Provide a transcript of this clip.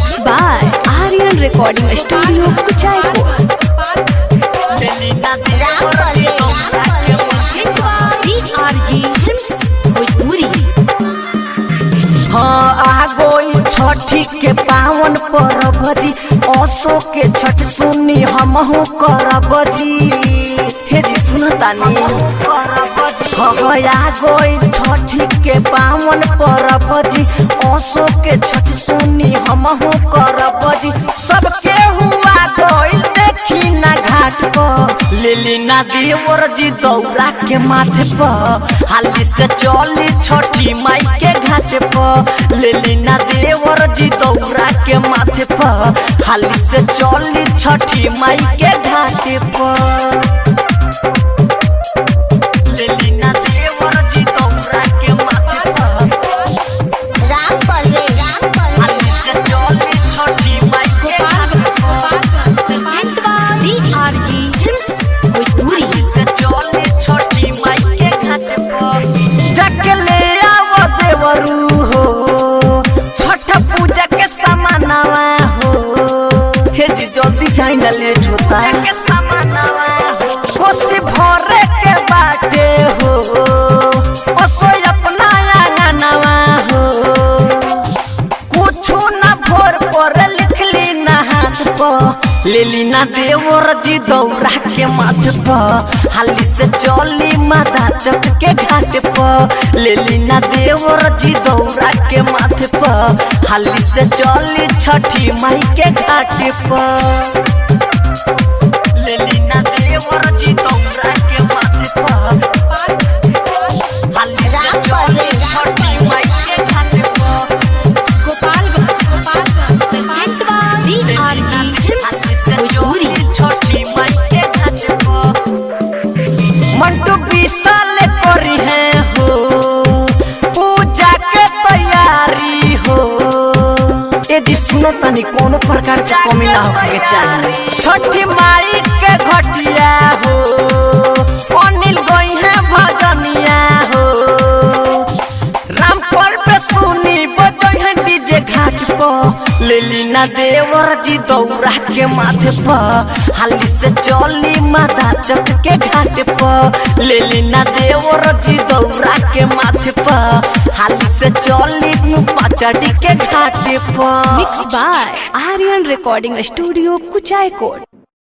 Mix by Aryan recording studio Kuchaikot. हाँ आ गई छठी के पावन परब जी, असो के छठ सुनी हमहू करब जी। हे जी सुनतानी करब जी। हाँ आ गई छठी के पावन परब जी, असो के छठ सुनी हमहू करब जी। सबके हुआ गई देखी ना घाट पर, लेली ना देवर जी दौरा के माथे पर, हाली से चली छठी माई के घाट पर। लेली ना देवर जी दौरा के माथे पर, हाली से चली छठी माई के घाट पर। लेली ना देवर जी दौरा के माथे पर, हाली से चली छठी माई के घाट पर। चली छठी माई के घाट पर, जाके ले आओ देवरू हो छठ पूजा के सामानवा हो। हे जी जल्दी जाई ना लेट होता के सामानवा हो, कोसी भरे के बाटे हो, ओसो अपना आंगनवा हो। कुछ ना भोर पर लिखली ना हाथ पर, लेली ना देवर जी दौरा के माथे पर, हाली से चली माता चक के घाट पर। लेली ना देवर जी दौरा के माथे पर, हाली से चली छठी माई के घाट पर। लेली ना देवर जी दौरा के माथे पर, हाली से चली छठी माई के घाट पर। छठी माई के घाट पर मंटू विशाल करी है हो पूजा के तैयारी हो। यदि सुनो तनी कोनो प्रकार के कमी ना होके चाहिए। छठी माई के घटिया हो, अनिल गई है भजनिया हो, रामपुर पे सुनी बजई है डीजे घाट पर। लेली ना देवर जी दौरा के माथे पर, हाली से चली माता चक के घाट पर। लेली ना देवर जी दौरा के माथे पर, हाली से चली पाचड़ी के घाट पर। Mix by Aryan recording studio Kuchaikot.